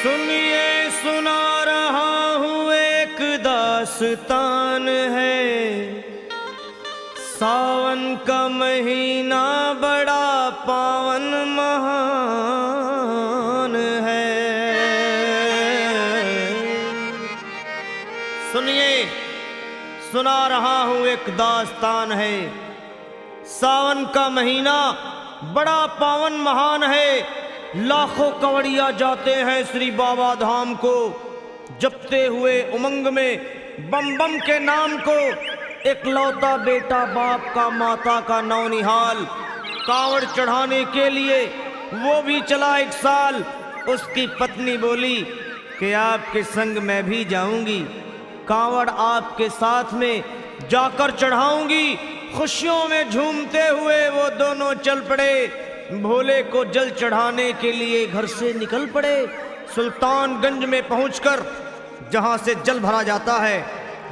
सुनिए सुना रहा हूँ एक दास्तान है। सावन का महीना बड़ा पावन महान है। सुनिए सुना रहा हूँ एक दास्तान है। सावन का महीना बड़ा पावन महान है। लाखों कवड़िया जाते हैं श्री बाबा धाम को, जपते हुए उमंग में बम बम के नाम को। एक लौता बेटा बाप का माता का नौनिहाल कांवड़ चढ़ाने के लिए वो भी चला एक साल। उसकी पत्नी बोली कि आपके संग मैं भी जाऊंगी, कांवड़ आपके साथ में जाकर चढ़ाऊंगी। खुशियों में झूमते हुए वो दोनों चल पड़े। भोले को जल चढ़ाने के लिए घर से निकल पड़े। सुल्तानगंज में पहुंचकर जहां से जल भरा जाता है,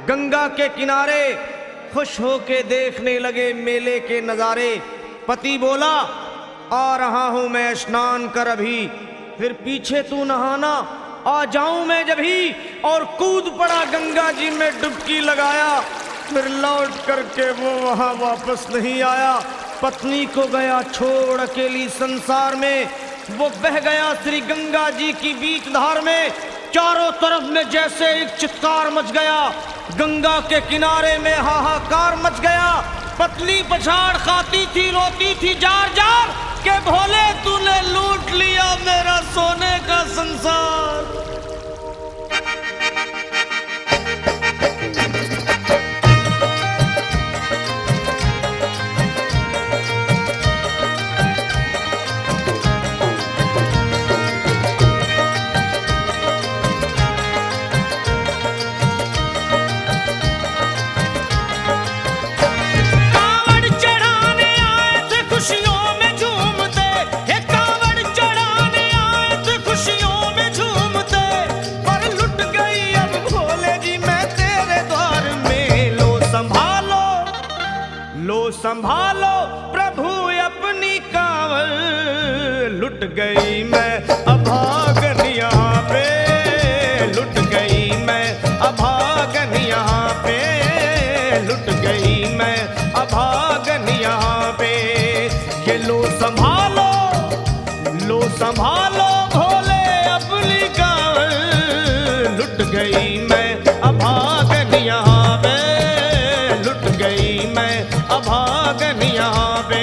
गंगा के किनारे खुश होके देखने लगे मेले के नज़ारे। पति बोला आ रहा हूं मैं स्नान कर अभी, फिर पीछे तू नहाना आ जाऊं मैं जभी। और कूद पड़ा गंगा जी में डुबकी लगाया। फिर लौट करके वो वहां वापस नहीं आया। पत्नी को गया छोड़ अकेली संसार में। वो बह गया श्री गंगा जी की बीच धार में। चारों तरफ में जैसे एक चित्कार मच गया। गंगा के किनारे में हाहाकार मच गया। पत्नी पछाड़ खाती थी, रोती थी जार जार के भोले तूने लूट लिया मेरा सोने का संसार। संभालो प्रभु अपनी कांवड़, लुट गई मैं अभागन यहाँ पे। लुट गई मैं अभागन यहाँ पे। लुट गई मैं अभागन यहाँ पे। ये लो संभालो भोले अपनी कांवड़, लुट गई मैं अभागन यहाँ पे। लुट गई मैं अभागन यहाँ पे।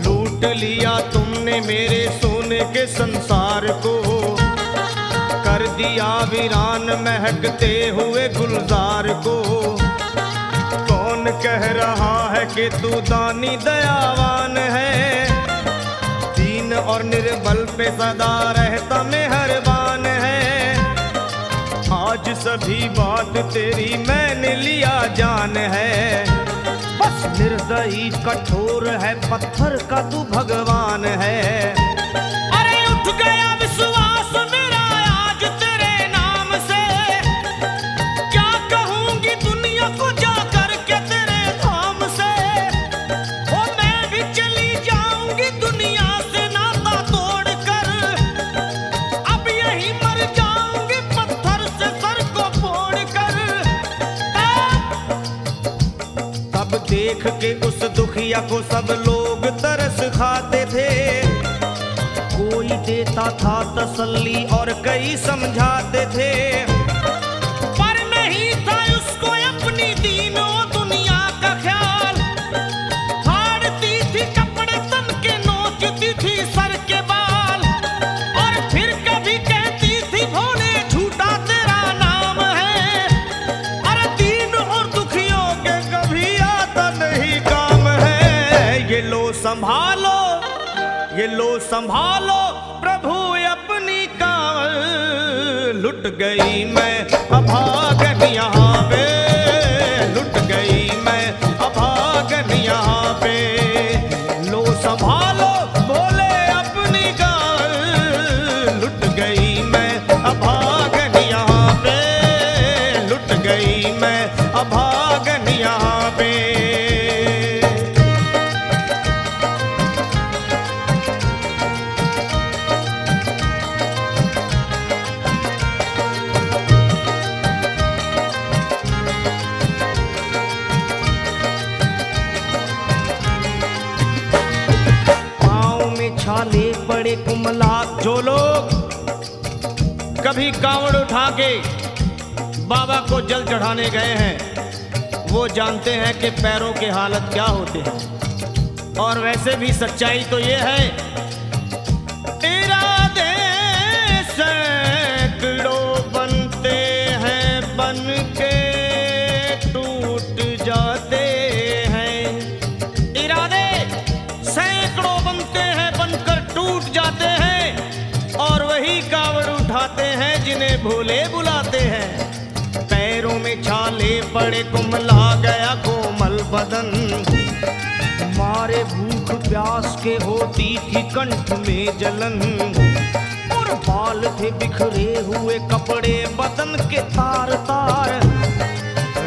लूट लिया तुमने मेरे सोने के संसार को, कर दिया वीरान महकते हुए गुलजार को। कौन कह रहा है कि तू दानी दयावान है, दीन और निर्बल पे सदा रहता मेहरबान है। आज सभी बात तेरी मैंने लिया जान है, बस निर्दयी कठोर है पत्थर का तू भगवान है। अरे उठ गया विश्वास मेरा आज तेरे नाम से, क्या कहूंगी दुनिया को जाकर के तेरे धाम से। ओ मैं भी चली जाऊंगी दुनिया से नाता तोड़कर, अब यही मर जाऊंगी पत्थर से सर को फोड़कर। तब देख के उस दुखिया को सब लोग तरस खाते थे। कोई देता था तसल्ली और कई समझाते थे, पर नहीं था उसको अपनी दीनों दुनिया का ख्याल। फाड़ती थी कपड़े तन के, नोचती थी सर के बाल, और फिर कभी कहती थी भोले झूठा तेरा नाम है। अरे दीन और दुखियों के कभी आता नहीं काम है। ये लो संभालो प्रभु अपनी कांवड़, लुट गई मैं अभागन यहाँ पे। लुट गई मैं अभागन यहाँ संभालो बोले अपनी गाल, लुट गई मैं अभागन यहाँ पे, लुट गई मैं अभागन यहाँ पे। छाले बड़े कुमलात, जो लोग कभी कांवड़ उठा के बाबा को जल चढ़ाने गए हैं वो जानते हैं कि पैरों के हालत क्या होते हैं। और वैसे भी सच्चाई तो ये है, इरादे सैकड़ों बनते हैं बन के टूट जाते हैं, इरादे सैकड़ों बनते हैं बनकर टूट जाते हैं, और वही कावड़ उठाते हैं जिन्हें भोले बुलाते हैं। पैरों में छाले पड़े कुमला गया कोमल बदन, मारे भूख प्यास के होती थी कंठ में जलन, और बाल थे बिखरे हुए कपड़े बदन के तार तार,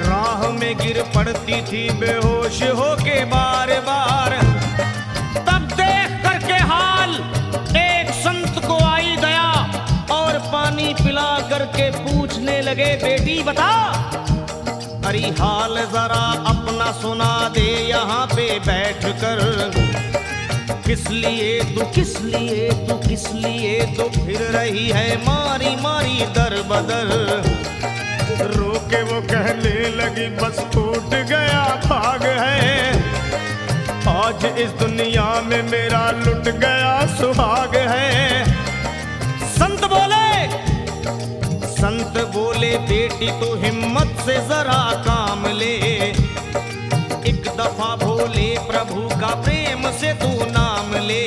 राह में गिर पड़ती थी बेहोश होके बार बार। तब देख करके हाल एक संत को आई दया, और पानी पिला करके पूछने लगे बेटी बता, अरे हाल जरा अपना सुना दे यहाँ पे बैठ कर, किस लिए तू किस लिए तू किस लिए तो फिर रही है मारी मारी दर बदर। रोके वो कहने लगी बस टूट गया भाग है, आज इस दुनिया में मेरा लुट गया सुहाग है। संत बोले बेटी तू हिम्मत से जरा काम ले, एक दफा भोले प्रभु का प्रेम से तू नाम ले,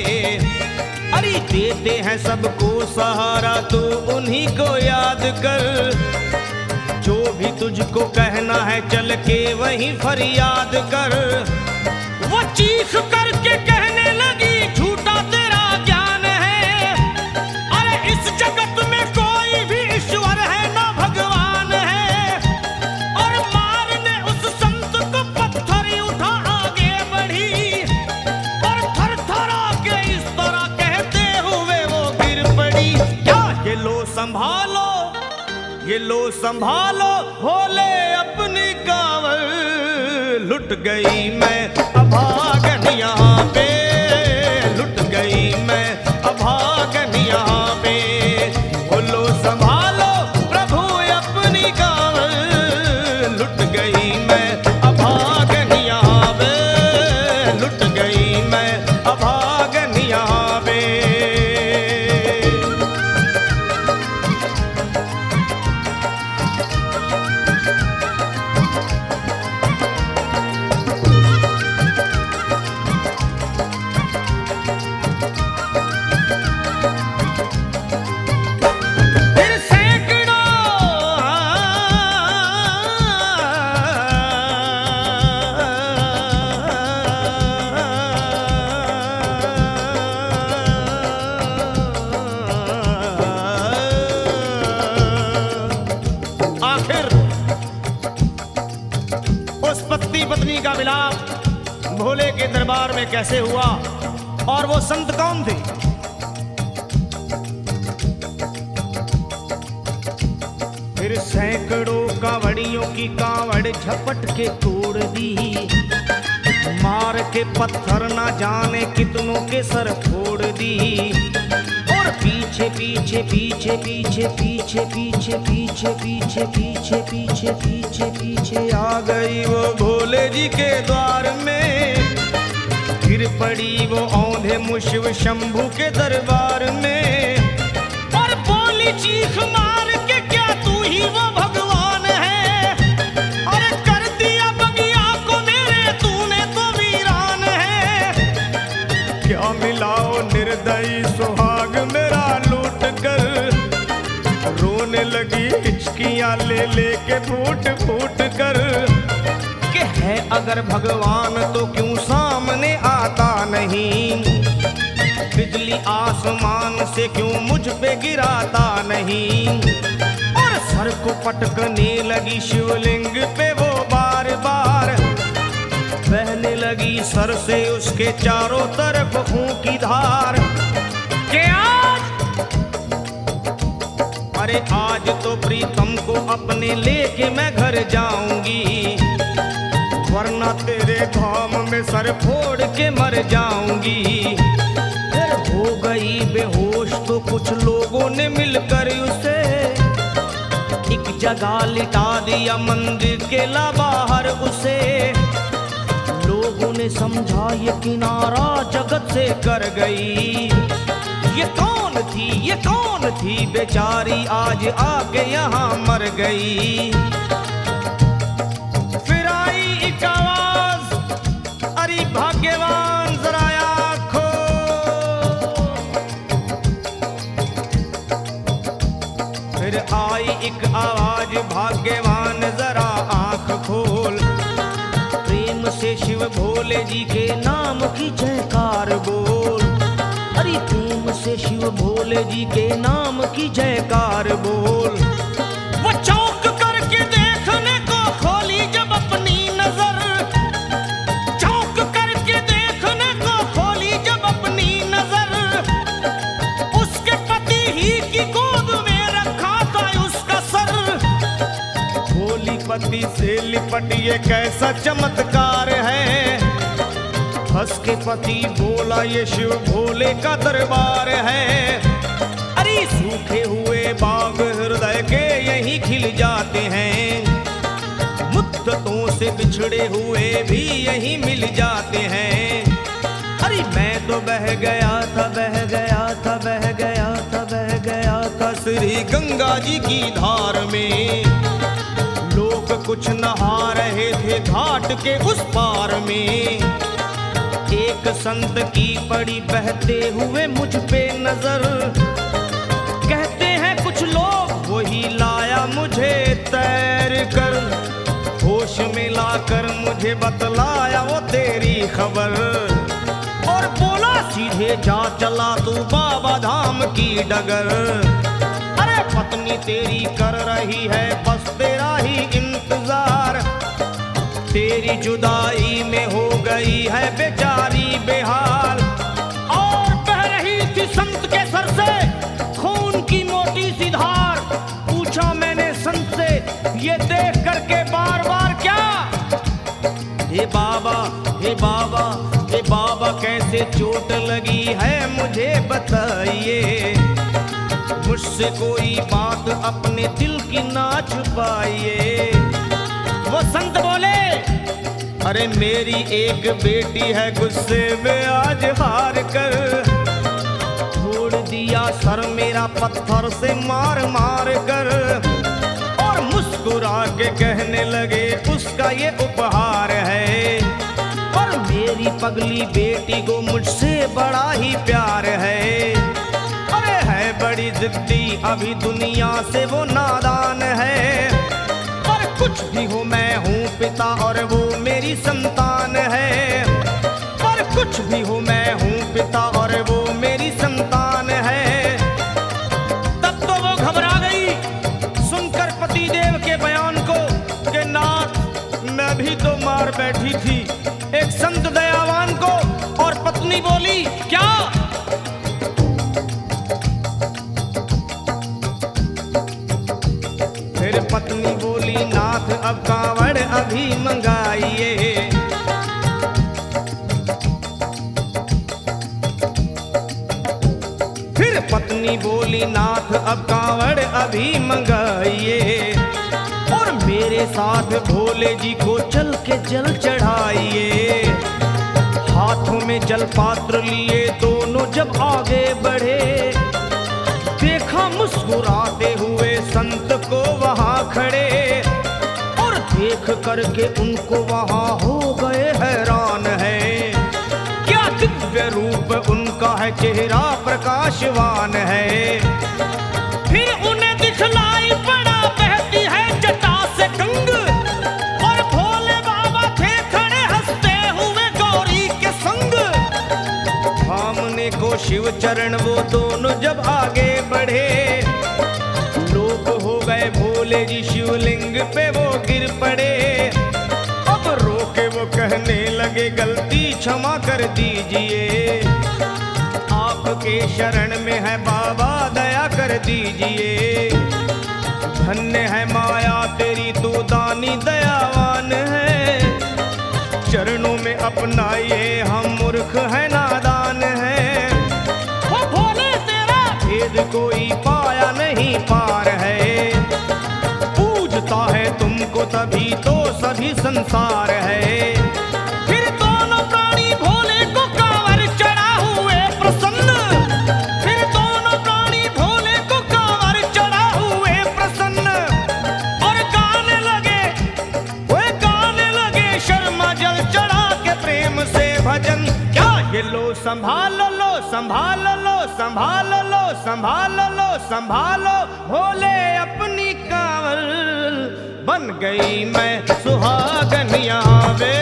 अरे देते हैं सबको सहारा तू उन्हीं को याद कर, जो भी तुझको कहना है चल के वहीं फरियाद कर। वो चीख करके कहने लगी झूठा तेरा ज्ञान है, अरे इस जगत में कोई भी ईश्वर है ना भगवान है, और मारने उस संत को पत्थर उठा आगे बढ़ी, और थर थर के इस तरह कहते हुए वो गिर पड़ी। क्या ये लो संभालो, ये लो संभालो भोले अपनी कांवड़, लुट गई मैं अभागन यहाँ पे, लुट गई मैं अभागन यहाँ पे। बोलो संभालो प्रभु अपनी कांवड़, लुट गई मैं अभागन यहाँ पे, लुट गई मैं अभागन यहाँ पे। पत्नी का विलाप भोले के दरबार में कैसे हुआ और वो संत कौन थे? फिर सैकड़ों कांवड़ियों की कांवड़ झपट के तोड़ दी, मार के पत्थर ना जाने कितनों के सर फोड़ दी, और पीछे पीछे पीछे पीछे पीछे पीछे पीछे पीछे पीछे पीछे पीछे पीछे आ गई वो भोले जी के द्वार में। गिर पड़ी वो औंधे मुशिव शंभू के दरबार में, और बोली चीख मार के क्या तू ही वो भगवान है? अरे कर दिया बगिया को मेरे तूने तो वीरान है। क्या मिलाओ निर्दयी सुहाग मेरा लूट कर, रोने लगी हिचकियां ले लेके फूट फूट कर। कि है अगर भगवान तो क्यों सामने आता नहीं? तेरी आसमान से क्यों मुझ पे गिराता नहीं। और सर को पटकने लगी शिवलिंग पे वो बार बार, बहने लगी सर से उसके चारों तरफ खून की धार। के अरे आज तो प्रीतम को अपने लेके मैं घर जाऊंगी, वरना तेरे धाम में सर फोड़ के मर जाऊंगी। फिर हो गई बेहोश तो कुछ लोगों ने मिलकर उसे एक जगह लिटा दिया, मंदिर के ला बाहर उसे। लोगों ने समझा ये किनारा जगत से कर गई। ये कौन थी, ये कौन थी बेचारी, आज आके यहाँ मर गई। फिर आई एक आवाज, अरे भाग्यवान जरा आँखो। फिर आई एक आवाज, भाग्यवान जरा आँख खोल। प्रेम से शिव भोले जी के नाम की जयकार बोल। अरे प्रेम से शिव भोले जी के नाम की जयकार बोल। वो चौंक करके देखने को खोली जब अपनी नजर, चौंक करके देखने को खोली जब अपनी नजर। उसके पति ही की गोद में रखा था उसका सर। भोली पति से लिपट ये कैसा चमत्कार है। हंस के पति बोला ये शिव भोले का दरबार है। अरे सूखे हुए बाग हृदय के यहीं खिल जाते हैं, मुद्दतों से बिछड़े हुए भी यहीं मिल जाते हैं। अरे मैं तो बह गया था, बह गया था, बह गया था, बह गया था श्री गंगा जी की धार में। लोग कुछ नहा रहे थे घाट के उस पार में। एक संत की पड़ी बहते हुए मुझ पे नजर। कहते हैं कुछ लोग वही लाया मुझे तैर कर। होश में लाकर मुझे बतलाया वो तेरी खबर। और बोला सीधे जा चला तू बाबा धाम की डगर। अरे पत्नी तेरी कर रही है बस तेरा ही इंतजार। तेरी जुदाई में हो गई है बेचारी बेहाल। और बह रही थी संत के सर से खून की मोटी सी धार। पूछा मैंने संत से ये देख करके बार बार क्या, हे बाबा, हे बाबा, हे बाबा कैसे चोट लगी है मुझे बताइए। मुझसे कोई बात अपने दिल की ना छुपाइए। वो संत बोले अरे मेरी एक बेटी है गुस्से में आज हार कर। छोड़ दिया सर मेरा पत्थर से मार मार कर। और मुस्कुरा के कहने लगे उसका ये उपहार है। और मेरी पगली बेटी को मुझसे बड़ा ही प्यार है। अरे है बड़ी जिद्दी अभी दुनिया से वो नादान है। कुछ भी हो मैं हूँ पिता और वो मेरी संतान है। पर कुछ भी हो मैं हूँ पिता और वो मेरी संतान है। तब तो वो घबरा गई सुनकर पति देव के बयान को कि नाथ मैं भी तो मार बैठी थी एक संत दयावान को। और पत्नी बोली क्या, फिर पत्नी बोली नाथ अब कांवड़ अभी मंगाइए। फिर पत्नी बोली नाथ अब कांवड़ अभी मंगाइए। और मेरे साथ भोले जी को चल के जल चढ़ाइए। हाथों में जल पात्र लिए दोनों जब आगे बढ़े। देखा मुस्कुराते हुए संत को वहां खड़े। और देख करके उनको वहां हो गए हैरान है। क्या दिव्य रूप उनका है, चेहरा प्रकाशवान है। फिर उन्हें दिखलाई पड़ा बहती है जटा से गंग। और भोले बाबा थे खड़े हंसते हुए गौरी के संग। पाने को शिव चरण वो दोनों जब आगे बढ़े, लोग हो गए भोले जी शिवलिंग पे वो गिर पड़े। अब रोके वो कहने लगे गलती क्षमा कर दीजिए, आपके शरण में है बाबा दया कर दीजिए। धन्य है माया तेरी तू दानी दयावान है, चरणों में अपनाइए हम मूर्ख है नादान है। वो भोले तेरा भेद कोई पाया नहीं पार है, पूजता है तुमको तभी तो सभी संसार है। फिर दोनों प्राणी भोले को कांवर चढ़ा हुए प्रसन्न, फिर दोनों प्राणी भोले को कांवर चढ़ा हुए प्रसन्न, और गाने लगे वो गाने लगे शर्मा जल चढ़ा के प्रेम से भजन। क्या ये लो संभाल लो संभाल लो संभाल लो संभाल लो संभालो भोले अपनी कांवर, बन गई मैं सुहागन यहाँ पे,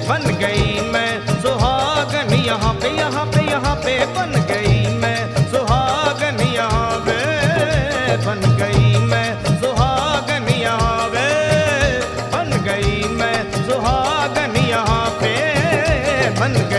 बन गई मैं सुहागन यहाँ पे यहाँ पे यहाँ पे, बन गई मैं सुहागन यहाँ पे, बन गई मैं सुहागन यहाँ पे, बन गई मैं सुहागन यहाँ पे, बन गई